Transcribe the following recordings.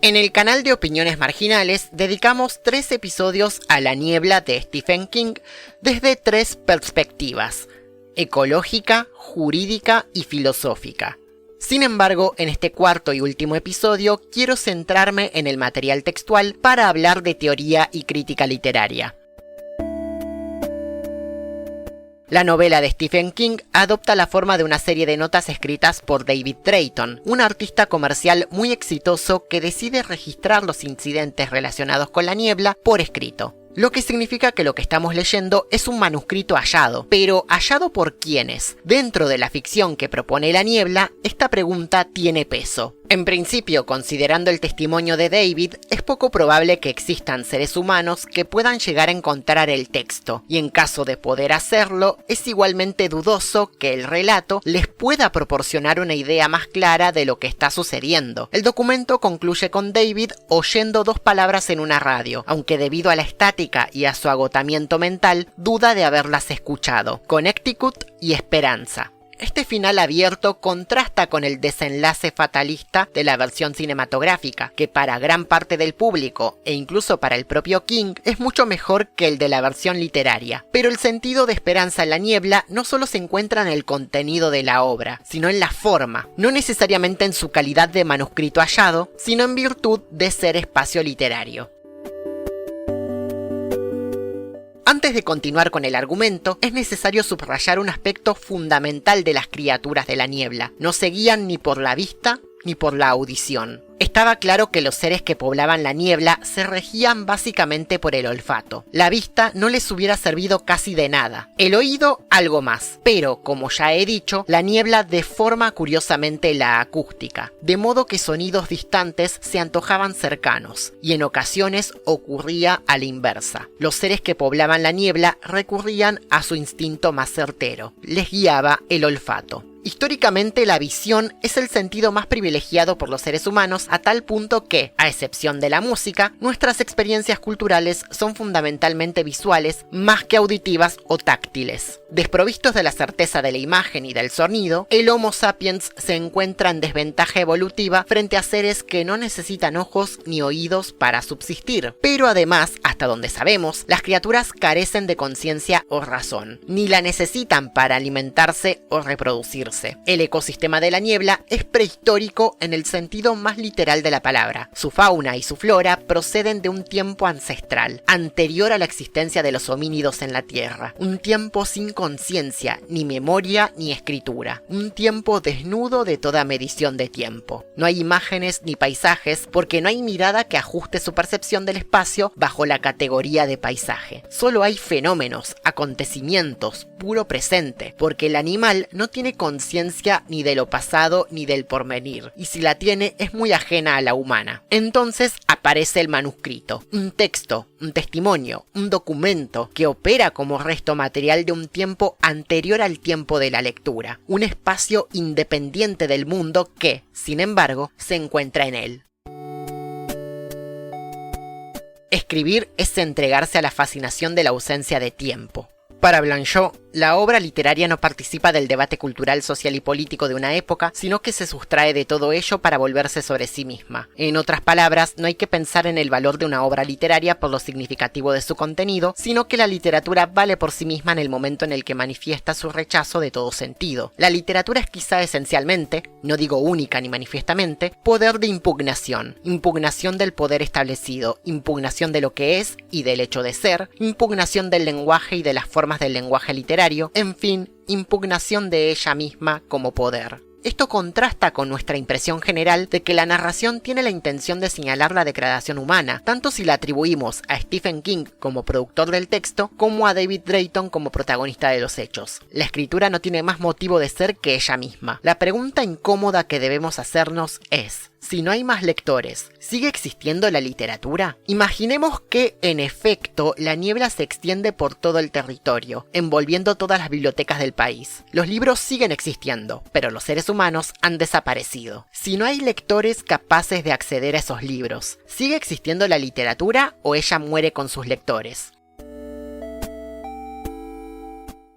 En el canal de Opiniones Marginales dedicamos 3 episodios a La niebla de Stephen King desde 3 perspectivas: ecológica, jurídica y filosófica. Sin embargo, en este cuarto y último episodio quiero centrarme en el material textual para hablar de teoría y crítica literaria. La novela de Stephen King adopta la forma de una serie de notas escritas por David Drayton, un artista comercial muy exitoso que decide registrar los incidentes relacionados con la niebla por escrito. Lo que significa que lo que estamos leyendo es un manuscrito hallado. Pero ¿hallado por quiénes? Dentro de la ficción que propone La niebla, esta pregunta tiene peso. En principio, considerando el testimonio de David, es poco probable que existan seres humanos que puedan llegar a encontrar el texto, y en caso de poder hacerlo, es igualmente dudoso que el relato les pueda proporcionar una idea más clara de lo que está sucediendo. El documento concluye con David oyendo 2 palabras en una radio, aunque debido a la estática y a su agotamiento mental, duda de haberlas escuchado: Connecticut y Esperanza. Este final abierto contrasta con el desenlace fatalista de la versión cinematográfica, que para gran parte del público, e incluso para el propio King, es mucho mejor que el de la versión literaria. Pero el sentido de Esperanza en La niebla no solo se encuentra en el contenido de la obra, sino en la forma, no necesariamente en su calidad de manuscrito hallado, sino en virtud de ser espacio literario. Antes de continuar con el argumento, es necesario subrayar un aspecto fundamental de las criaturas de la niebla: no se guían ni por la vista ni por la audición. Estaba claro que los seres que poblaban la niebla se regían básicamente por el olfato. La vista no les hubiera servido casi de nada, el oído algo más, pero, como ya he dicho, la niebla deforma curiosamente la acústica, de modo que sonidos distantes se antojaban cercanos, y en ocasiones ocurría a la inversa. Los seres que poblaban la niebla recurrían a su instinto más certero: les guiaba el olfato. Históricamente, la visión es el sentido más privilegiado por los seres humanos, a tal punto que, a excepción de la música, nuestras experiencias culturales son fundamentalmente visuales más que auditivas o táctiles. Desprovistos de la certeza de la imagen y del sonido, el Homo sapiens se encuentra en desventaja evolutiva frente a seres que no necesitan ojos ni oídos para subsistir. Pero además, hasta donde sabemos, las criaturas carecen de conciencia o razón, ni la necesitan para alimentarse o reproducirse. El ecosistema de la niebla es prehistórico en el sentido más literal de la palabra. Su fauna y su flora proceden de un tiempo ancestral, anterior a la existencia de los homínidos en la Tierra. Un tiempo sin conciencia, ni memoria ni escritura. Un tiempo desnudo de toda medición de tiempo. No hay imágenes ni paisajes porque no hay mirada que ajuste su percepción del espacio bajo la categoría de paisaje. Solo hay fenómenos, acontecimientos, puro presente, porque el animal no tiene conciencia ni de lo pasado ni del porvenir, y si la tiene es muy ajena a la humana. Entonces aparece el manuscrito, un texto, un testimonio, un documento que opera como resto material de un tiempo anterior al tiempo de la lectura, un espacio independiente del mundo que, sin embargo, se encuentra en él. Escribir es entregarse a la fascinación de la ausencia de tiempo. Para Blanchot, la obra literaria no participa del debate cultural, social y político de una época, sino que se sustrae de todo ello para volverse sobre sí misma. En otras palabras, no hay que pensar en el valor de una obra literaria por lo significativo de su contenido, sino que la literatura vale por sí misma en el momento en el que manifiesta su rechazo de todo sentido. La literatura es quizá esencialmente, no digo única ni manifiestamente, poder de impugnación. Impugnación del poder establecido, impugnación de lo que es y del hecho de ser, impugnación del lenguaje y de las formas del lenguaje literario, en fin, impugnación de ella misma como poder. Esto contrasta con nuestra impresión general de que la narración tiene la intención de señalar la degradación humana, tanto si la atribuimos a Stephen King como productor del texto, como a David Drayton como protagonista de los hechos. La escritura no tiene más motivo de ser que ella misma. La pregunta incómoda que debemos hacernos es: si no hay más lectores, ¿sigue existiendo la literatura? Imaginemos que, en efecto, la niebla se extiende por todo el territorio, envolviendo todas las bibliotecas del país. Los libros siguen existiendo, pero los seres humanos han desaparecido. Si no hay lectores capaces de acceder a esos libros, ¿sigue existiendo la literatura o ella muere con sus lectores?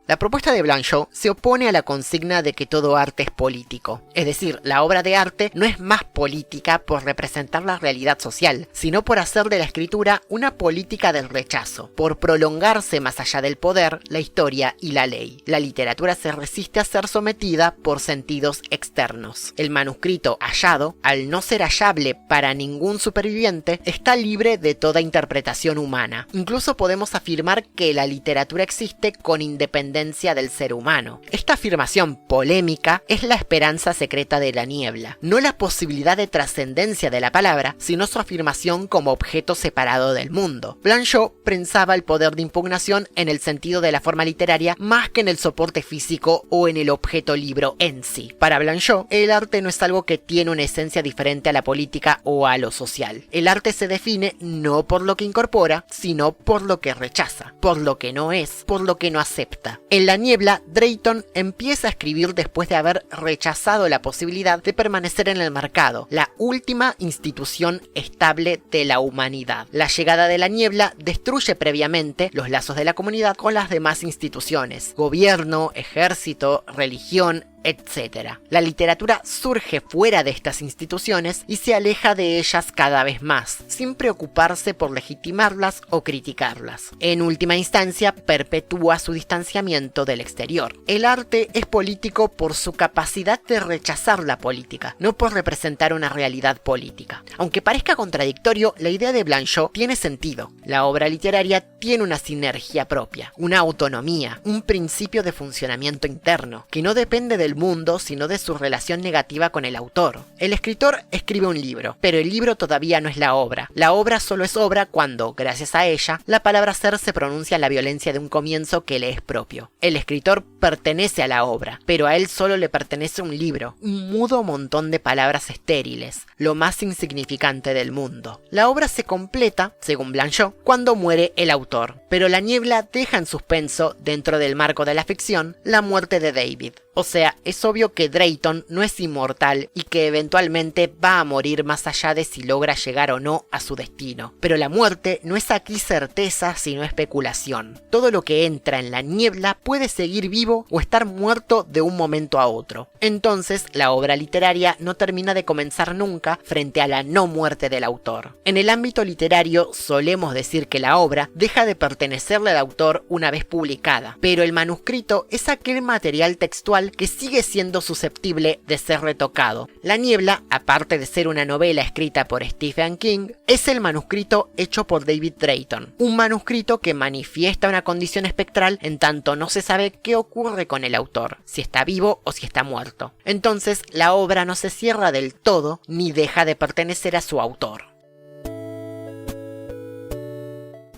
La propuesta de Blanchot se opone a la consigna de que todo arte es político. Es decir, la obra de arte no es más política por representar la realidad social, sino por hacer de la escritura una política del rechazo, por prolongarse más allá del poder, la historia y la ley. La literatura se resiste a ser sometida por sentidos externos. El manuscrito hallado, al no ser hallable para ningún superviviente, está libre de toda interpretación humana. Incluso podemos afirmar que la literatura existe con independencia del ser humano. Esta afirmación polémica es la esperanza secreta de la niebla, no la posibilidad de trascendencia de la palabra, sino su afirmación como objeto separado del mundo. Blanchot pensaba el poder de impugnación en el sentido de la forma literaria más que en el soporte físico o en el objeto libro en sí. Para Blanchot, el arte no es algo que tiene una esencia diferente a la política o a lo social. El arte se define no por lo que incorpora, sino por lo que rechaza, por lo que no es, por lo que no acepta. En La niebla, Drayton empieza a escribir después de haber rechazado la posibilidad de permanecer en el mercado, la última institución estable de la humanidad. La llegada de la niebla destruye previamente los lazos de la comunidad con las demás instituciones, gobierno, ejército, religión, etc. La literatura surge fuera de estas instituciones y se aleja de ellas cada vez más, sin preocuparse por legitimarlas o criticarlas. En última instancia, perpetúa su distanciamiento del exterior. El arte es político por su capacidad de rechazar la política, no por representar una realidad política. Aunque parezca contradictorio, la idea de Blanchot tiene sentido. La obra literaria tiene una sinergia propia, una autonomía, un principio de funcionamiento interno, que no depende del mundo, sino de su relación negativa con el autor. El escritor escribe un libro, pero el libro todavía no es la obra. La obra solo es obra cuando, gracias a ella, la palabra ser se pronuncia la violencia de un comienzo que le es propio. El escritor pertenece a la obra, pero a él solo le pertenece un libro, un mudo montón de palabras estériles, lo más insignificante del mundo. La obra se completa, según Blanchot, cuando muere el autor, pero La niebla deja en suspenso, dentro del marco de la ficción, la muerte de David. O sea, es obvio que Drayton no es inmortal y que eventualmente va a morir más allá de si logra llegar o no a su destino. Pero la muerte no es aquí certeza sino especulación. Todo lo que entra en la niebla puede seguir vivo o estar muerto de un momento a otro. Entonces, la obra literaria no termina de comenzar nunca frente a la no muerte del autor. En el ámbito literario solemos decir que la obra deja de pertenecerle al autor una vez publicada, pero el manuscrito es aquel material textual que sigue siendo susceptible de ser retocado. La niebla, aparte de ser una novela escrita por Stephen King, es el manuscrito hecho por David Drayton, un manuscrito que manifiesta una condición espectral en tanto no se sabe qué ocurre con el autor, si está vivo o si está muerto. Entonces, la obra no se cierra del todo ni deja de pertenecer a su autor.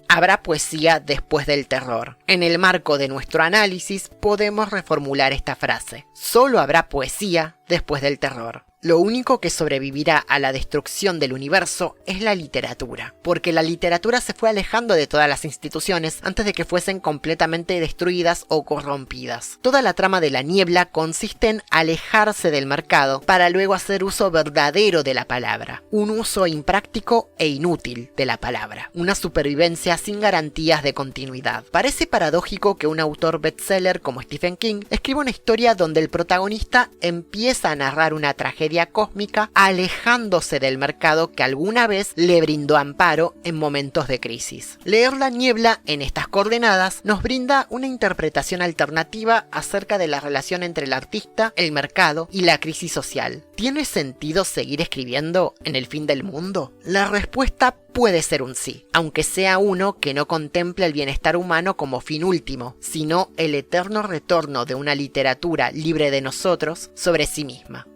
Habrá poesía después del terror. En el marco de nuestro análisis podemos reformular esta frase. Solo habrá poesía después del terror. Lo único que sobrevivirá a la destrucción del universo es la literatura, porque la literatura se fue alejando de todas las instituciones antes de que fuesen completamente destruidas o corrompidas. Toda la trama de La niebla consiste en alejarse del mercado para luego hacer uso verdadero de la palabra, un uso impráctico e inútil de la palabra, una supervivencia sin garantías de continuidad. Parece paradójico que un autor bestseller como Stephen King escriba una historia donde el protagonista empieza a narrar una tragedia cósmica alejándose del mercado que alguna vez le brindó amparo en momentos de crisis. Leer La niebla en estas coordenadas nos brinda una interpretación alternativa acerca de la relación entre el artista, el mercado y la crisis social. ¿Tiene sentido seguir escribiendo en el fin del mundo? La respuesta puede ser un sí, aunque sea uno que no contemple el bienestar humano como fin último, sino el eterno retorno de una literatura libre de nosotros sobre sí misma.